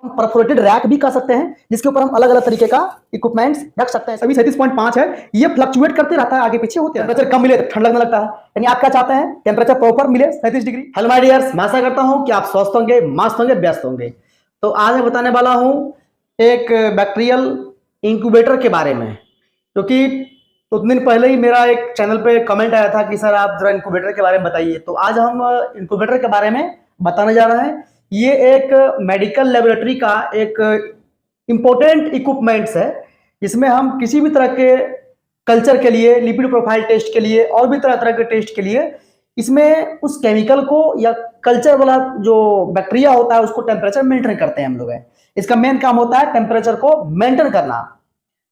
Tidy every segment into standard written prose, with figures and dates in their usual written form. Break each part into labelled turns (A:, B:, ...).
A: हम perforated rack भी कर सकते हैं जिसके ऊपर हम अलग अलग तरीके का इक्विपमेंट्स रख सकते हैं। अभी 37.5 है, ये फ्लक्चुएट करते रहता है, आगे पीछे होते हैं। टेम्परेचर कम मिले तो ठंड लगने लगता है, यानी आप क्या चाहते हैं, टेम्परेचर प्रॉपर मिले 37 डिग्री। हेलो माय डियर्स, मैं आशा करता हूं कि आप स्वस्थ होंगे, मस्त होंगे, व्यस्त होंगे। तो आज मैं बताने वाला हूं एक बैक्टीरियल इंक्यूबेटर के बारे में, क्योंकि कुछ दिन पहले ही मेरा एक चैनल पे कमेंट आया था कि सर आप जरा इंक्यूबेटर के बारे में बताइए। तो आज हम इंक्यूबेटर के बारे में बताने जा रहे हैं। ये एक मेडिकल लेबोरेटरी का एक इंपॉर्टेंट इक्विपमेंट्स है, जिसमें हम किसी भी तरह के कल्चर के लिए, लिपिड प्रोफाइल टेस्ट के लिए और भी तरह तरह के टेस्ट के लिए इसमें उस केमिकल को या कल्चर वाला जो बैक्टीरिया होता है उसको टेम्परेचर मेंटेन करते हैं हम लोग। इसका मेन काम होता है टेम्परेचर को मेंटेन करना।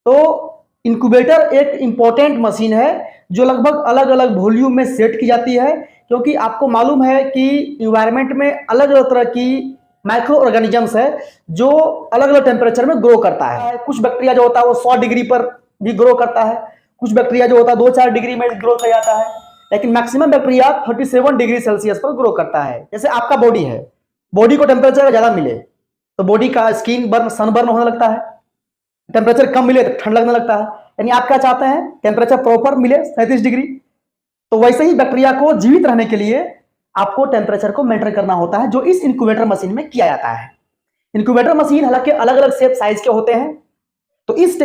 A: तो इंक्यूबेटर एक इंपॉर्टेंट मशीन है जो लगभग अलग अलग वॉल्यूम में सेट की जाती है, क्योंकि आपको मालूम है कि इन्वायरमेंट में अलग अलग तरह की माइक्रो ऑर्गेनिजम्स है जो अलग अलग टेम्परेचर में ग्रो करता है। कुछ बैक्टीरिया जो होता है वो 100 डिग्री पर भी ग्रो करता है, कुछ बैक्टीरिया जो होता है 2-4 डिग्री में ग्रो कर जाता है, लेकिन मैक्सिमम बैक्टीरिया 37 डिग्री सेल्सियस पर ग्रो करता है। जैसे आपका बॉडी है, बॉडी को टेम्परेचर ज्यादा मिले तो बॉडी का स्किन बर्न, सनबर्न होने लगता है, टेम्परेचर कम मिले तो ठंड लगने लगता है। यानी आप क्या चाहते हैं, टेम्परेचर प्रॉपर मिले 37 डिग्री। तो वैसे ही बैक्टीरिया को जीवित रहने के लिए आपको टेम्परेचर को मेंटेन करना होता है, जो इस इंक्यूबेटर मशीन में किया जाता है। इंक्यूबेटर मशीन हालांकि अलग अलग शेप साइज के होते हैं। तो इस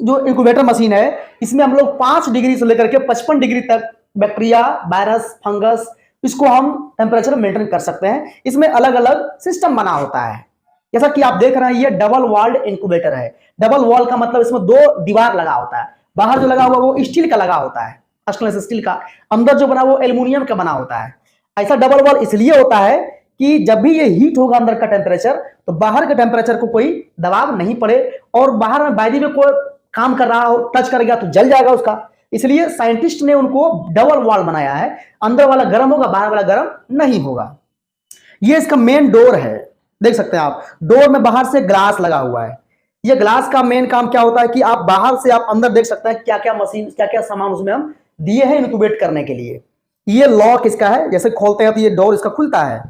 A: जो इंक्यूबेटर मशीन है इसमें हम लोग 5 डिग्री से लेकर के 55 डिग्री तक बैक्टीरिया, वायरस, फंगस, इसको हम टेम्परेचर मेंटेन कर सकते हैं। इसमें अलग अलग सिस्टम बना होता है। जैसा कि आप देख रहे हैं ये डबल वॉल्ड इंक्यूबेटर है। डबल वॉल का मतलब इसमें 2 दीवार लगा होता है। बाहर जो लगा हुआ वो स्टील का लगा होता है, स्टेनलेस स्टील का। अंदर जो बना वो एल्युमिनियम का बना होता है। ऐसा डबल वॉल इसलिए होता है कि जब भी ये हीट होगा अंदर का टेम्परेचर, तो बाहर के टेम्परेचर को कोई दबाव नहीं पड़े, और बाहर में बायदी में कोई काम कर रहा हो, टच कर गया तो जल जाएगा उसका। इसलिए साइंटिस्ट ने उनको डबल वॉल बनाया है। अंदर वाला गर्म होगा, बाहर वाला गर्म नहीं होगा। ये इसका मेन डोर है, देख सकते हैं आप। डोर में बाहर से ग्लास लगा हुआ है। ये ग्लास का मेन काम क्या होता है कि आप बाहर से आप अंदर देख सकते हैं क्या क्या मशीन, क्या क्या सामान उसमें हम दिए हैं इंक्यूबेट करने के लिए। ये लॉक इसका है, जैसे खोलते हैं तो ये डोर इसका खुलता है।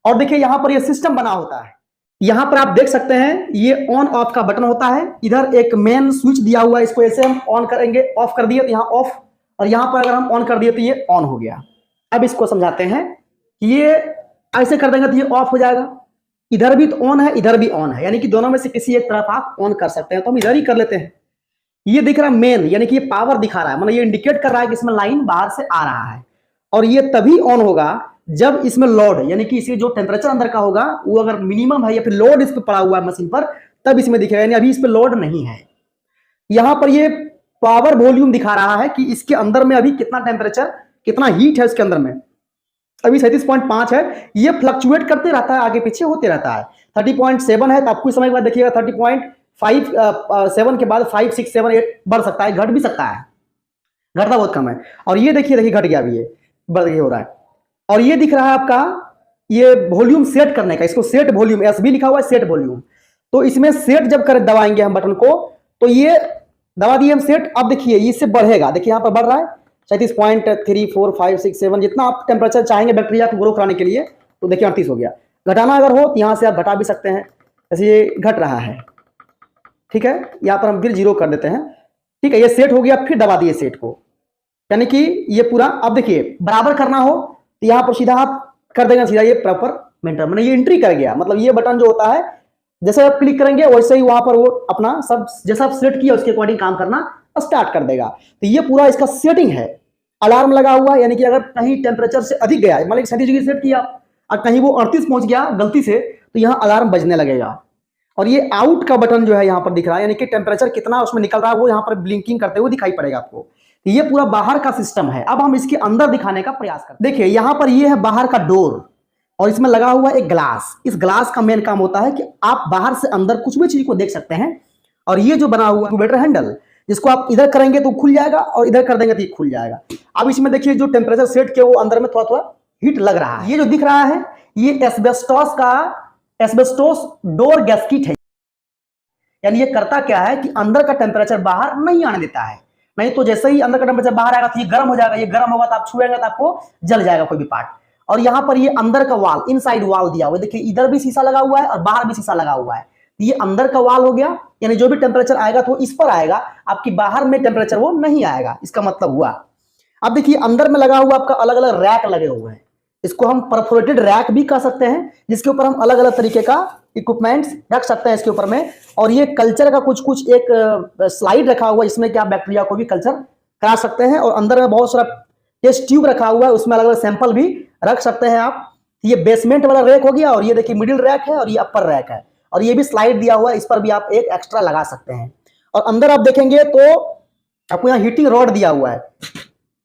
A: और देखिए यहां पर ये सिस्टम बना होता है। यहां पर आप देख सकते हैं ये ऑन ऑफ का बटन होता है। इधर एक मेन स्विच दिया हुआ है, इसको ऐसे हम ऑन करेंगे, ऑफ कर दिए तो यहाँ ऑफ, और यहां पर अगर हम ऑन कर दिए तो ये ऑन हो गया। अब इसको समझाते हैं कि ये ऐसे कर देंगे तो ये ऑफ हो जाएगा। इधर भी तो ऑन है, इधर भी ऑन है, यानी कि दोनों में से किसी एक तरफ आप ऑन कर सकते हैं। तो हम इधर ही कर लेते हैं। ये दिख रहा है मेन, यानी कि ये पावर दिखा रहा है, मतलब ये इंडिकेट कर रहा है कि इसमें लाइन बाहर से आ रहा है। और ये तभी ऑन होगा जब इसमें लोड, यानी कि इसके जो टेम्परेचर अंदर का होगा वो अगर मिनिमम है या फिर लोड इस पर पड़ा हुआ है मशीन पर, तब इसमें दिखेगा। यानी अभी इस पर लोड नहीं है। यहां पर ये पावर वॉल्यूम दिखा रहा है कि इसके अंदर में अभी कितना टेम्परेचर, कितना हीट है इसके अंदर में। अभी 37.5 है, ये फ्लक्चुएट करते रहता है, आगे पीछे होते रहता है। 30.7 है तो आप कुछ समय के बाद देखिएगा 30.57 के बाद 5, 6, 7, 8 बढ़ सकता है, घट भी सकता है, घटता बहुत कम है। और ये देखिए घट गया, अभी ये बढ़ गया हो रहा है। और ये दिख रहा है आपका ये वॉल्यूम सेट करने का, इसको सेट वॉल्यूम SB लिखा हुआ है, सेट वॉल्यूम। तो इसमें सेट जब कर दबाएंगे हम बटन को, तो ये दबा दिए हम सेट। अब देखिए इससे बढ़ेगा, देखिए यहाँ पर बढ़ रहा है 37.3, 4, 5, 6, 7, जितना आप टेम्परेचर चाहेंगे बैक्टीरिया को ग्रो कराने के लिए। तो देखिए 38 हो गया। घटाना अगर हो तो यहाँ से आप घटा भी सकते हैं, जैसे ये घट रहा है, ठीक है। यहाँ पर हम फिर 0 कर देते हैं, ठीक है। ये सेट हो गया, फिर दबा दिए सेट को, यानी कि ये पूरा। अब देखिए बराबर करना हो तो यहाँ पर सीधा आप कर देंगे, सीधा ये प्रॉपर मेंटेन, मतलब ये एंट्री कर गया। मतलब ये बटन जो होता है जैसे आप क्लिक करेंगे वैसे ही वहां पर वो अपना सब जैसा आप सेट किया उसके अकॉर्डिंग काम करना स्टार्ट कर देगा। तो ये पूरा इसका सेटिंग है। अलार्म लगा हुआ है, यानी कि अगर कहीं टेम्परेचर से अधिक गया, मान लीजिए 37 डिग्री सेट किया और कहीं वो 38 पहुंच गया गलती से, तो यहाँ अलार्म बजने लगेगा। और ये आउट का बटन जो है यहाँ पर दिख रहा है, यानी कि टेम्परेचर कितना उसमें निकल रहा है वो यहाँ पर ब्लिंकिंग करते हुए दिखाई पड़ेगा आपको। ये पूरा बाहर का सिस्टम है। अब हम इसके अंदर दिखाने का प्रयास करते हैं। देखिए यहाँ पर ये है बाहर का डोर, और इसमें लगा हुआ एक ग्लास। इस ग्लास का मेन काम होता है कि आप बाहर से अंदर कुछ भी चीज को देख सकते हैं। और ये जो बना हुआ इंक्यूबेटर हैंडल, जिसको आप इधर करेंगे तो खुल जाएगा और इधर कर देंगे तो ये खुल जाएगा। अब इसमें देखिए जो टेम्परेचर सेट किया वो अंदर में थोड़ा थोड़ा हीट लग रहा है। ये जो दिख रहा है ये एस्बेस्टोस डोर गैस्किट है। यानी ये करता क्या है कि अंदर का टेम्परेचर बाहर नहीं आने देता है। नहीं तो जैसे ही अंदर का टेम्परेचर बाहर आएगा तो ये गर्म हो जाएगा। ये गर्म होगा तो आप छुएंगे तो आपको जल जाएगा कोई भी पार्ट। और यहाँ पर ये अंदर का वाल, इनसाइड वाल दिया हुआ है। देखिए इधर भी शीशा लगा हुआ है और बाहर भी शीशा लगा हुआ है। ये अंदर का वाल हो गया, यानी जो भी टेम्परेचर आएगा तो इस पर आएगा, आपकी बाहर में टेम्परेचर वो नहीं आएगा, इसका मतलब हुआ। अब देखिए अंदर में लगा हुआ आपका अलग अलग रैक लगे हुए हैं, इसको हम परफोरेटेड रैक भी कह सकते हैं, जिसके ऊपर हम अलग अलग तरीके का इक्विपमेंट्स रख सकते हैं इसके ऊपर में। और ये कल्चर का कुछ एक स्लाइड रखा हुआ है, इसमें कि आप बैक्टीरिया को भी कल्चर करा सकते हैं। और अंदर में बहुत सारा टेस्ट ट्यूब रखा हुआ है, उसमें अलग अलग सैंपल भी रख सकते हैं आप। ये बेसमेंट वाला रैक हो गया, और ये देखिए मिडिल रैक है और ये अपर रैक है, और ये भी स्लाइड दिया हुआ है, इस पर भी आप एक एक्स्ट्रा लगा सकते हैं। और अंदर आप देखेंगे तो आपको यहाँ हीटिंग रॉड दिया हुआ है।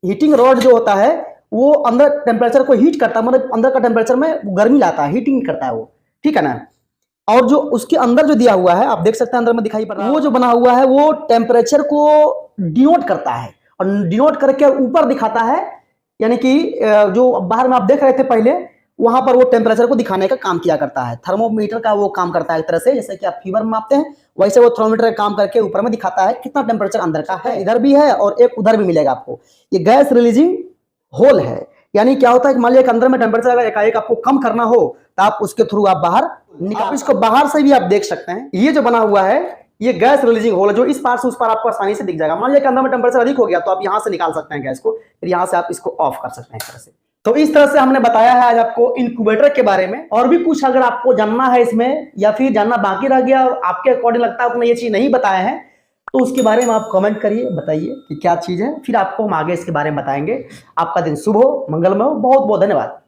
A: हीटिंग रॉड जो होता है वो अंदर टेम्परेचर को हीट करता है, मतलब अंदर का टेम्परेचर में गर्मी लाता है, हीटिंग करता है वो, ठीक है ना। और जो उसके अंदर जो दिया हुआ है आप देख सकते हैं, अंदर में दिखाई पड़ रहा है, वो जो बना हुआ है वो टेम्परेचर को डिनोट करता है, और डिनोट करके ऊपर दिखाता है, यानी कि जो बाहर में आप देख रहे थे पहले, वहां पर वो टेम्परेचर को दिखाने का काम किया करता है। थर्मोमीटर का वो काम करता है एक तरह से, जैसे कि आप फीवर मापते हैं वैसे वो थर्मोमीटर का काम करके ऊपर में दिखाता है कितना टेम्परेचर अंदर का है। इधर भी है और एक उधर भी मिलेगा आपको। ये गैस रिलीजिंग होल है, यानी क्या होता है कि मान लिया अंदर में टेम्परेचर अगर एकाएक आपको कम करना हो तो आप उसके थ्रू आप बाहर निकाल, इसको बाहर से भी आप देख सकते हैं। ये जो बना हुआ है ये गैस रिलीजिंग होल है, जो इस पार से उस पार आपको आसानी से दिख जाएगा। मान लिया अंदर में टेम्परेचर अधिक हो गया तो आप यहां से निकाल सकते हैं गैस को, फिर यहां से आप इसको ऑफ कर सकते हैं इस तरह से। तो इस तरह से हमने बताया है आज आपको इनक्यूबेटर के बारे में। और भी कुछ अगर आपको जानना है इसमें, या फिर जानना बाकी रह गया और आपके अकॉर्डिंग लगता है आपने ये चीज नहीं बताया है, तो उसके बारे में आप कमेंट करिए, बताइए कि क्या चीज है, फिर आपको हम आगे इसके बारे में बताएंगे। आपका दिन शुभ हो, मंगलमय हो। बहुत बहुत धन्यवाद।